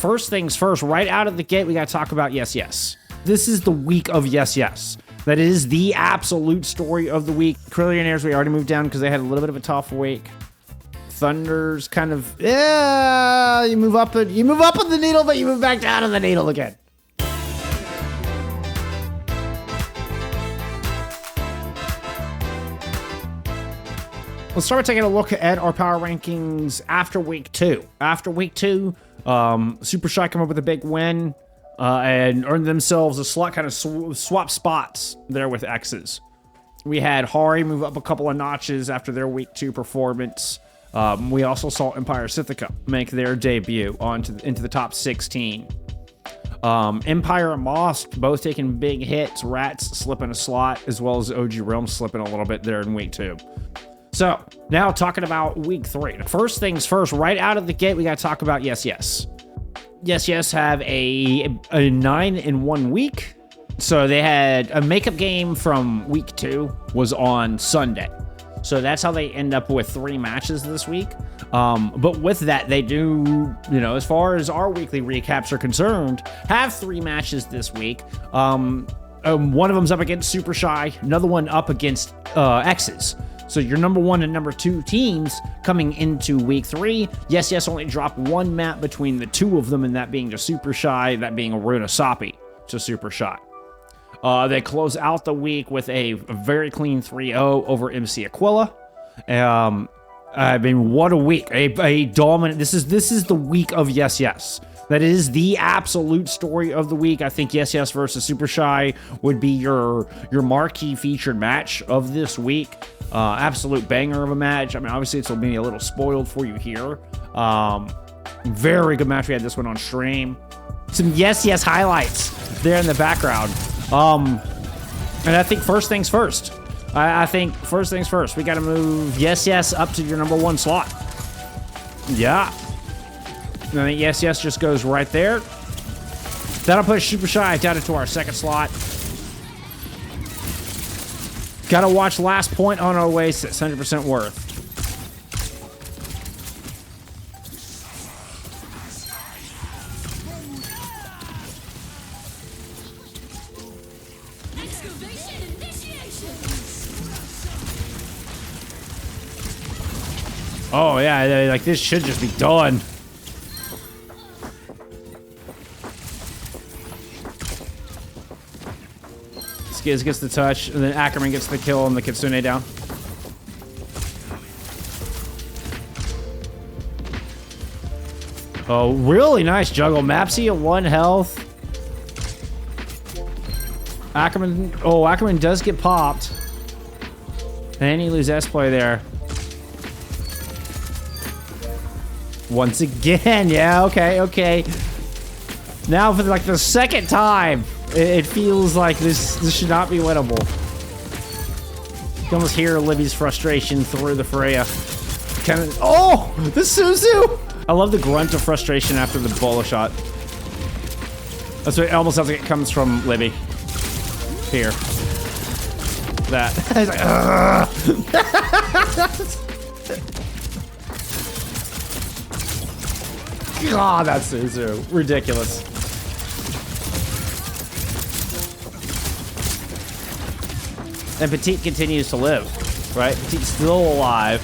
first things first, right out of the gate, we got to talk about YesYes. This is the week of YesYes. That is the absolute story of the week. Trillionaires, we already moved down because they had a little bit of a tough week. Thunder's kind of, yeah, you move up on the needle, but you move back down on the needle again. Let's start by taking a look at our power rankings after week 2. After week 2, Super Shy come up with a big win and earned themselves a slot, kind of swap spots there with X's. We had Hari move up a couple of notches after their week 2 performance. We also saw Empire Sithica make their debut into the top 16. Empire and Most both taking big hits. Rats slipping a slot, as well as OG Realm slipping a little bit there in week 2. So, now talking about week 3. First things first, right out of the gate, we got to talk about YesYes. YesYes have a 9-1 week. So they had a makeup game from week 2 was on Sunday. So that's how they end up with 3 matches this week. But with that, they do, as far as our weekly recaps are concerned, have 3 matches this week. One of them's up against Super Shy, another one up against X's. So your number 1 and number 2 teams coming into week 3. YesYes only drop 1 map between the 2 of them, and that being to Super Shy, that being Aruna Sapi to Super Shy. They close out the week with a very clean 3-0 over MC Aquila. I mean, what a week. A dominant. This is the week of YesYes. That is the absolute story of the week. I think YesYes versus Super Shy would be your marquee featured match of this week. Absolute banger of a match. I mean, obviously it's maybe a little spoiled for you here. Very good match. We had this one on stream. Some YesYes highlights there in the background. And I think first things first. I think first things first. We got to move YesYes up to your number 1 slot. Yeah. And I think YesYes just goes right there. That'll push Super Shy down into our 2nd slot. Gotta watch Last Point on Oasis, 100% worth. Oh yeah, like this should just be done. Skiz gets the touch, and then Ackerman gets the kill and the Kitsune down. Oh, really nice juggle. Mapsy at 1 health. Ackerman does get popped. And you lose S-play there. Once again, yeah, okay. Now for like the 2nd time. It feels like this should not be winnable. You can almost hear Libby's frustration through the Freya. Oh, the Suzu! I love the grunt of frustration after the bowler shot. That's what it almost sounds like it comes from Libby. Here. That. It's like, God, that's Suzu. Ridiculous. And Petite continues to live, right? Petite's still alive.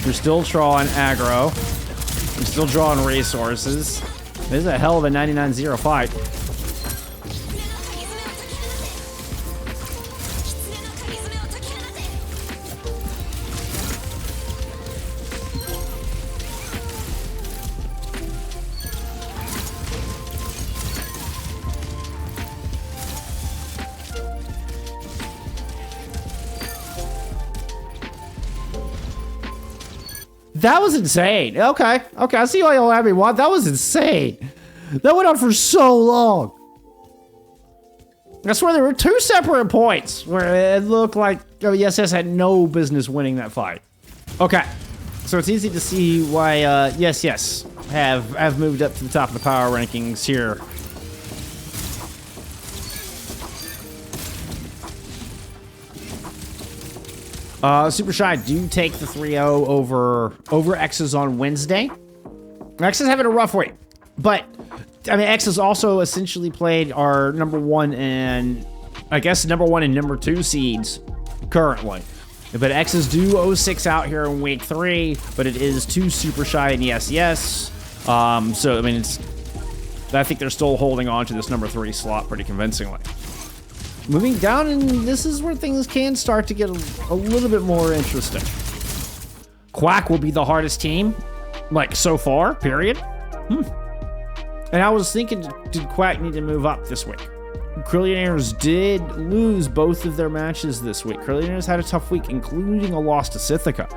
You're still drawing aggro. You're still drawing resources. This is a hell of a 99-0 fight. That was insane. Okay, I see why you'll have me want. That was insane. That went on for so long. I swear there were 2 separate points where it looked like YesYes had no business winning that fight. Okay, so it's easy to see why YesYes have moved up to the top of the power rankings here. Super Shy do take the 3-0 over X's on Wednesday. X's having a rough week. But, I mean, X has also essentially played our number 1 and, I guess, number 1 and number 2 seeds currently. But X's do 0-6 out here in week 3, but it is 2 Super Shy and YesYes. So, I mean, I think they're still holding on to this number 3 slot pretty convincingly. Moving down, and this is where things can start to get a little bit more interesting. Quack will be the hardest team, like, so far, period. And I was thinking, did Quack need to move up this week? Crillionaires did lose both of their matches this week. Crillionaires had a tough week, including a loss to Sithica.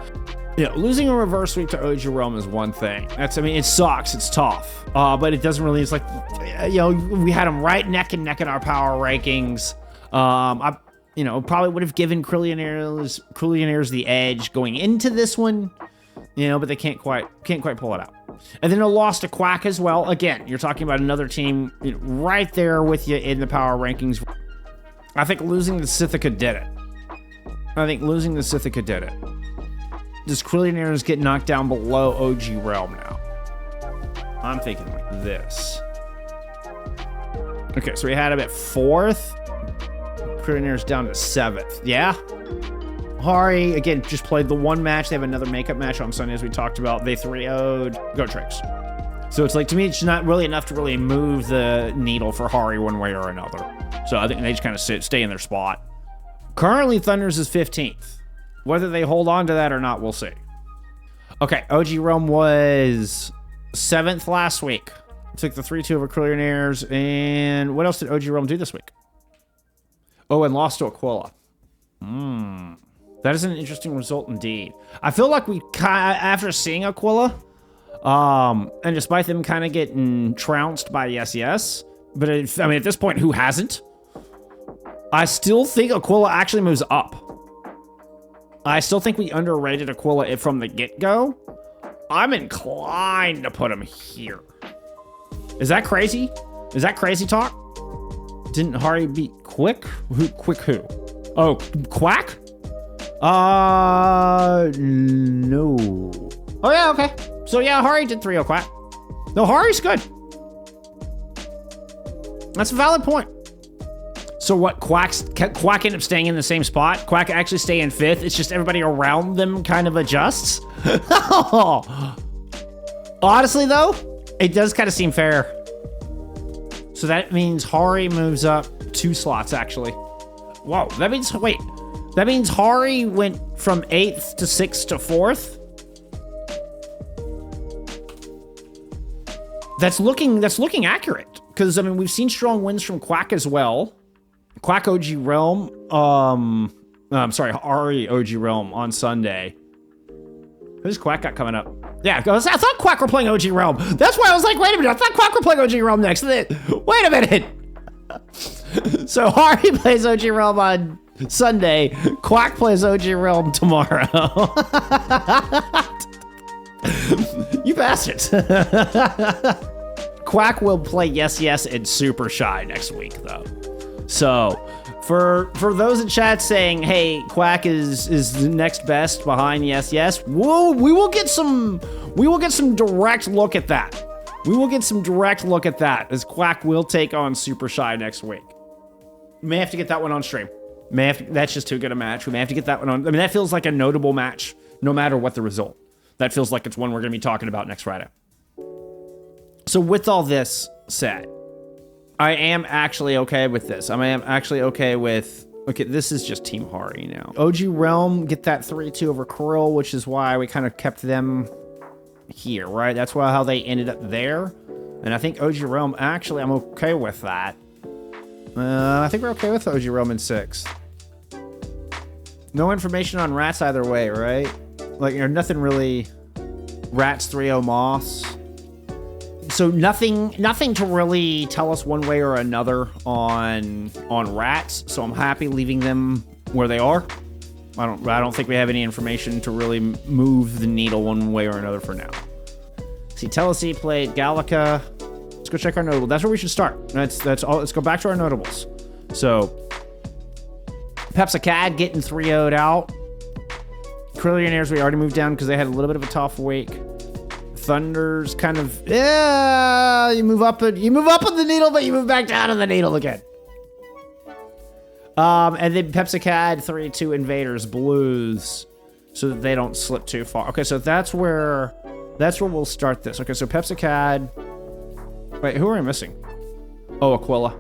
You know, losing a reverse sweep to OG Realm is one thing. I mean, it sucks. It's tough. But it doesn't really, it's like, you know, we had them right neck and neck in our power rankings. I, you know, probably would have given Crillionaires the edge going into this one, you know, but they can't quite pull it out. And then a loss to Quack as well. Again, you're talking about another team, you know, right there with you in the power rankings. I think losing to Sithica did it. Does Crillionaires get knocked down below OG Realm now? I'm thinking like this. Okay, so we had him at 4th. Crillionaires down to 7th. Yeah. Hari, again, just played the one match. They have another makeup match on Sunday, as we talked about. They 3-0'd Go Tricks. So it's like, to me, it's not really enough to really move the needle for Hari one way or another. So I think they just kind of stay in their spot. Currently, Thunders is 15th. Whether they hold on to that or not, we'll see. Okay, OG Realm was 7th last week. Took the 3-2 over Crillionaires. And what else did OG Realm do this week? Oh, and lost to Aquila. That is an interesting result indeed. I feel like we after seeing Aquila, and despite them kind of getting trounced by YesYes, but I mean, at this point, who hasn't? I still think Aquila actually moves up. I still think we underrated Aquila from the get-go. I'm inclined to put him here. Is that crazy? Is that crazy talk? Didn't Hari beat Quick? Quick who? Oh, Quack? No. Oh, yeah, okay. So, yeah, Hari did 3-0 Quack. No, Hari's good. That's a valid point. So what, Quack ended up staying in the same spot? Quack actually stay in 5th? It's just everybody around them kind of adjusts? Honestly, though, it does kind of seem fair. So that means Hari moves up 2 slots, actually. Whoa, that means, wait. That means Hari went from 8th to 6th to 4th? That's looking accurate. Because, I mean, we've seen strong wins from Quack as well. Quack OG Realm, I'm sorry, Hari OG Realm on Sunday. Who's Quack got coming up? Yeah, I thought Quack were playing OG Realm. That's why I was like, wait a minute, I thought Quack were playing OG Realm next. Wait a minute. So Hari plays OG Realm on Sunday. Quack plays OG Realm tomorrow. You bastards. Quack will play YesYes and Super Shy next week, though. So, for those in chat saying, "Hey, Quack is the next best behind YesYes," we will get some direct look at that. We will get some direct look at that as Quack will take on Super Shy next week. We may have to get that one on stream. That's just too good a match. We may have to get that one on. I mean, that feels like a notable match, no matter what the result. That feels like it's one we're going to be talking about next Friday. So with all this said, I am actually okay with this. I am actually okay with... Okay, this is just Team Hari now. OG Realm get that 3-2 over Krill, which is why we kind of kept them here, right? That's how they ended up there. And I think OG Realm, actually, I'm okay with that. I think we're okay with OG Realm in 6th. No information on Rats either way, right? Like, nothing really... Rats 3-0 Moss. So nothing to really tell us one way or another on Rats. So I'm happy leaving them where they are. I don't think we have any information to really move the needle one way or another for now. See, Telesea played Gallica. Let's go check our notables. That's where we should start. That's all. Let's go back to our notables. So Pepsicad getting 3-0'd out. Crillionaires we already moved down because they had a little bit of a tough week. Thunder's kind of, yeah, you move up on the needle, but you move back down on the needle again. And then Pepsicad, 3-2 Invaders Blues, so that they don't slip too far. Okay, so that's where we'll start this. Okay, so Pepsicad. Wait, who are we missing? Oh, Aquila.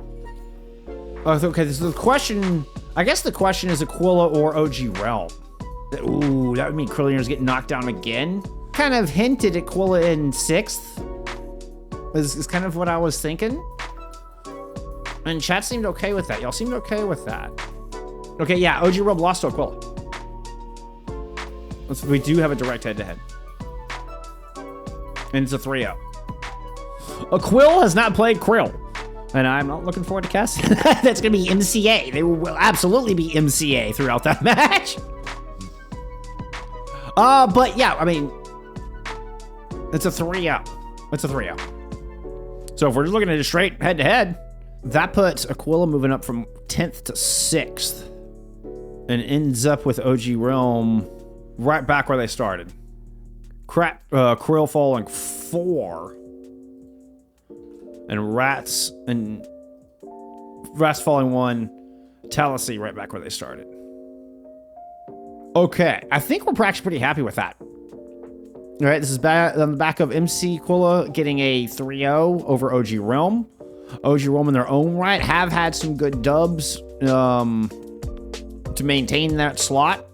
Oh, okay, so the question, I guess the question is Aquila or OG Realm. Ooh, that would mean Krillioners get knocked down again. Kind of hinted Aquila in 6th. Is kind of what I was thinking. And chat seemed okay with that. Y'all seemed okay with that. Okay, yeah, OG Realm lost to Aquila. We do have a direct head-to-head. And it's a 3-0. Aquila has not played Krill. And I'm not looking forward to casting that. That's going to be MCA. They will absolutely be MCA throughout that match. But yeah, I mean, it's a 3-0. It's a 3-0. So if we're just looking at it straight head-to-head, that puts Aquila moving up from 10th to 6th. And ends up with OG Realm right back where they started. Krill falling 4. And Rats falling 1. Talasy right back where they started. Okay, I think we're actually pretty happy with that. All right, this is on the back of MC Aquila getting a 3-0 over OG Realm. OG Realm in their own right have had some good dubs to maintain that slot,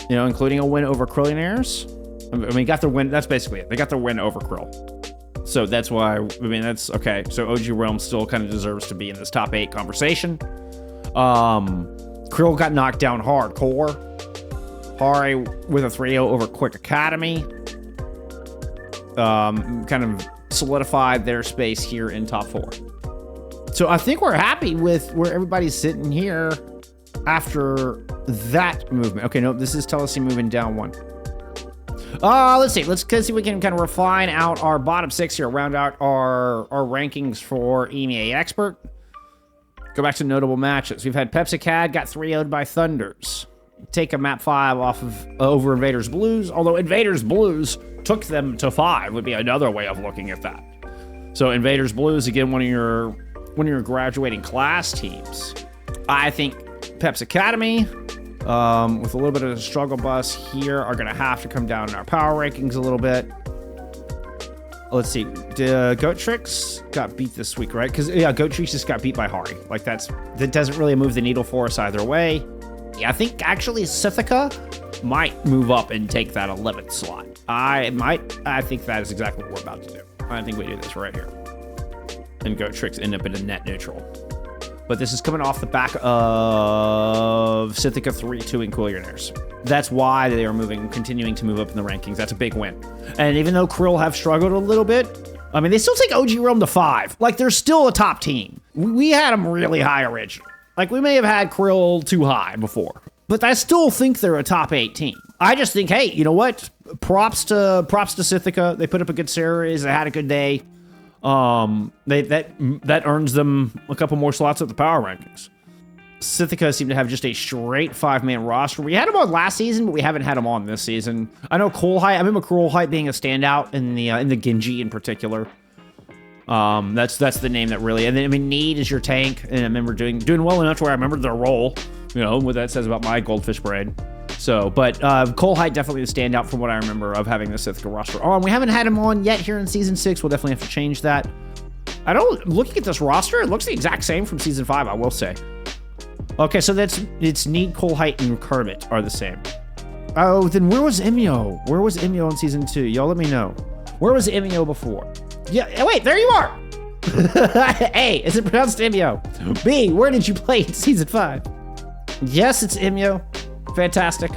you know, including a win over Krillionaires. I mean, got the win. That's basically it. They got the win over Krill. So that's why, I mean, that's okay. So OG Realm still kind of deserves to be in this top 8 conversation. Krill got knocked down hardcore. Hari with a 3-0 over Quick Academy. Kind of solidified their space here in top 4. So I think we're happy with where everybody's sitting here after that movement. Okay, no, this is Talasy moving down 1. Let's see. Let's see if we can kind of refine out our bottom 6 here, round out our rankings for EMEA Expert. Go back to notable matches. We've had Pepsicad got 3-0'd by Thunders. Take a map 5 off of over Invaders Blues, although Invaders Blues took them to 5 would be another way of looking at that. So Invaders Blues, again, one of your graduating class teams. I think Peps Academy, with a little bit of a struggle bus here, are going to have to come down in our power rankings a little bit. Let's see. Goat Tricks got beat this week, right? Because, yeah, Goat Tricks just got beat by Hari. Like, that doesn't really move the needle for us either way. Yeah, I think, actually, Sithica might move up and take that 11th slot. I think that is exactly what we're about to do. I think we do this right here. And Goat Tricks end up in a net neutral. But this is coming off the back of Sithica 3-2 in Krillionaires. That's why they are continuing to move up in the rankings. That's a big win. And even though Krill have struggled a little bit, I mean, they still take OG Realm to 5. Like, they're still a top team. We had them really high originally. Like, we may have had Krill too high before. But I still think they're a top 8 team. I just think, hey, you know what? Props to Sithica. They put up a good series. They had a good day. That earns them a couple more slots at the power rankings. Sithica seem to have just a straight 5-man roster. We had them on last season, but we haven't had them on this season. I know Coalhite. I remember Coalhite being a standout in the Genji in particular. That's the name that really. And then I mean, Need is your tank, and I remember doing well enough to where I remembered their role. You know what that says about my Goldfish Braid. So, but Coalhite definitely the standout from what I remember of having the Sithica roster on. We haven't had him on yet here in Season 6. We'll definitely have to change that. Looking at this roster, it looks the exact same from Season 5, I will say. Okay, so it's Need, Coalhite, and Kermit are the same. Oh, then where was EMEA? Where was EMEA in Season 2? Y'all let me know. Where was EMEA before? Yeah, wait, there you are! A, is it pronounced EMEA? B, where did you play in Season 5? Yes, it's EMEA. Fantastic.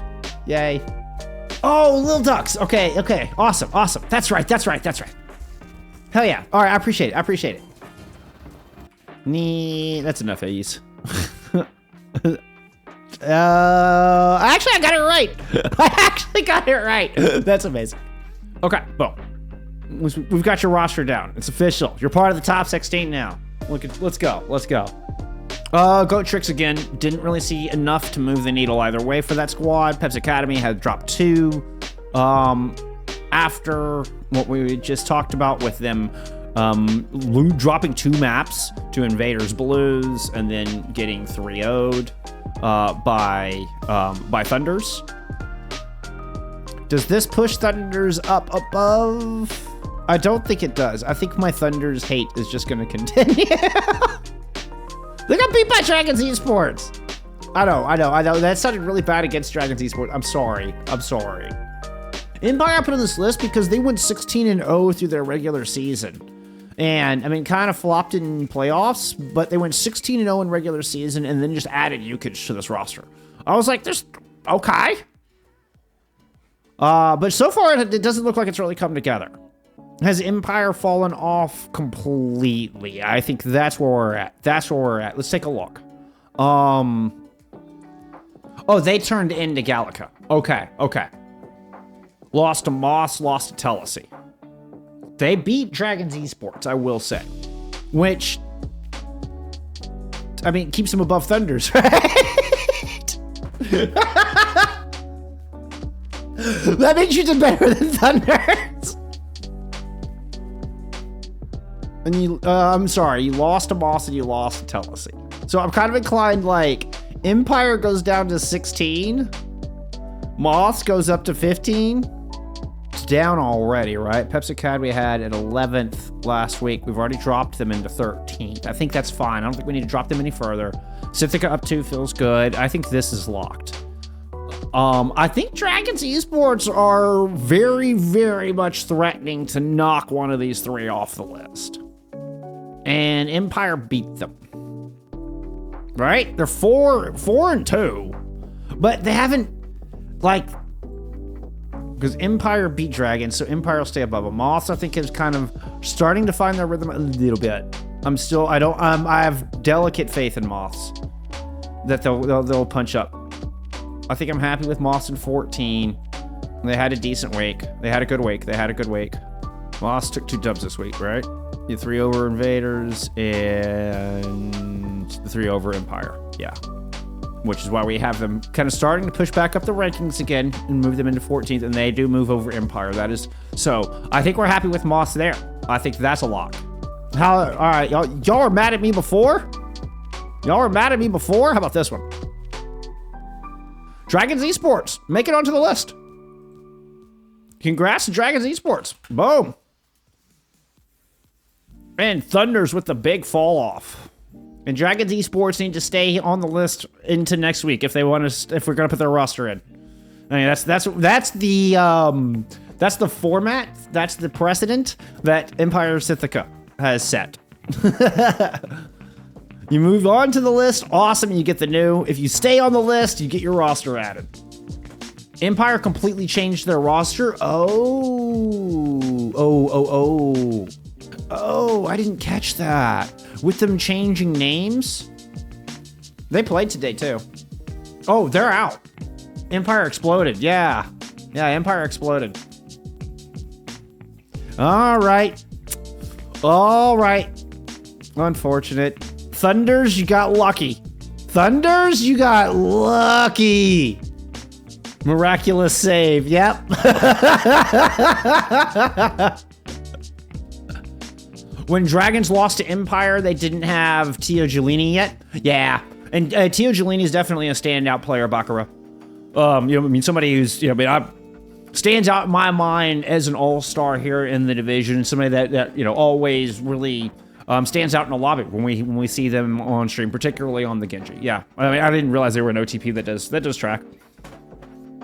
Yay. Oh, Lil Ducks. Okay. Awesome. That's right. Hell yeah. All right, I appreciate it. That's enough A's. Actually, I got it right. That's amazing. Okay, boom. We've got your roster down. It's official. You're part of the top 16 now. Let's go. Goat Tricks, again, didn't really see enough to move the needle either way for that squad. Peps Academy had dropped 2. after what we just talked about with them dropping 2 maps to Invaders Blues and then getting 3-0'd by Thunders. Does this push Thunders up above? I don't think it does. I think my Thunders hate is just going to continue. They got beat by Dragons Esports. I know. That sounded really bad against Dragons Esports. I'm sorry. Empire put on this list because they went 16-0 through their regular season. And, I mean, kind of flopped in playoffs, but they went 16-0 in regular season and then just added Yukich to this roster. I was like, okay. But so far, it doesn't look like it's really come together. Has Empire fallen off completely? I think that's where we're at. Let's take a look. Oh, they turned into Gallica. Okay. Lost to Moss, lost to Telesi. They beat Dragons Esports, I will say. Which, I mean, keeps them above Thunders, right? That makes you do better than Thunders. And you, I'm sorry, you lost to Moss and you lost to Telesi. So I'm kind of inclined, like, Empire goes down to 16. Moss goes up to 15. It's down already, right? Pepsi Academy had at 11th last week. We've already dropped them into 13th. I think that's fine. I don't think we need to drop them any further. Sithica up 2 feels good. I think this is locked. I think Dragons Esports are very, very much threatening to knock one of these 3 off the list. And Empire beat them. Right? They're 4-2. But they haven't, like, because Empire beat Dragons, so Empire will stay above them. Moss, I think, is kind of starting to find their rhythm a little bit. I have delicate faith in Moss that they'll punch up. I think I'm happy with Moss in 14. They had a decent wake. They had a good wake. Moss took 2 dubs this week, right? The 3 over Invaders and the 3 over Empire. Yeah. Which is why we have them kind of starting to push back up the rankings again and move them into 14th, and they do move over Empire. That is so. I think we're happy with Moss there. I think that's a lock. All right, y'all were mad at me before? How about this one? Dragons Esports, make it onto the list. Congrats to Dragons Esports. Boom. And Thunders with the big fall off. And Dragons Esports need to stay on the list into next week if they want to. If we're gonna put their roster in. I mean, that's the format. That's the precedent that Empire Sithica has set. You move on to the list, awesome, you get the new. If you stay on the list, you get your roster added. Empire completely changed their roster. Oh, I didn't catch that. With them changing names? They played today, too. Oh, they're out. Empire exploded, yeah. Yeah, Empire exploded. All right. Unfortunate. Thunders, you got lucky. Miraculous save, yep. When Dragons lost to Empire, they didn't have Tio Giulini yet. Yeah, and Tio Giulini is definitely a standout player, Baccarat. Somebody who's, stands out in my mind as an all-star here in the division. Somebody that always really stands out in the lobby when we see them on stream, particularly on the Genji. Yeah, I mean, I didn't realize they were an OTP that does track.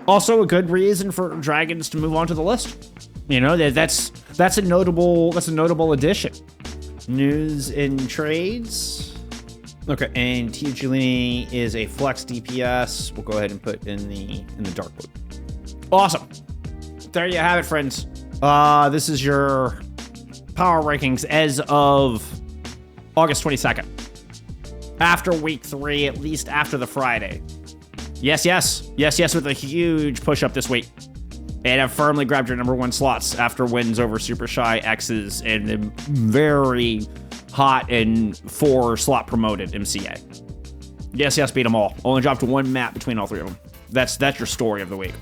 Also, a good reason for Dragons to move on to the list. That's a notable addition. News and trades. Okay, and Tio Giulini is a flex DPS. We'll go ahead and put in the dark blue. Awesome. There you have it, friends. This is your power rankings as of August 22nd. After week 3, at least after the Friday. YesYes with a huge push up this week. And have firmly grabbed your #1 slots after wins over Super Shy, X's, and the very hot and 4 slot promoted MCA. YesYes beat them all. Only dropped 1 map between all 3 of them. That's your story of the week.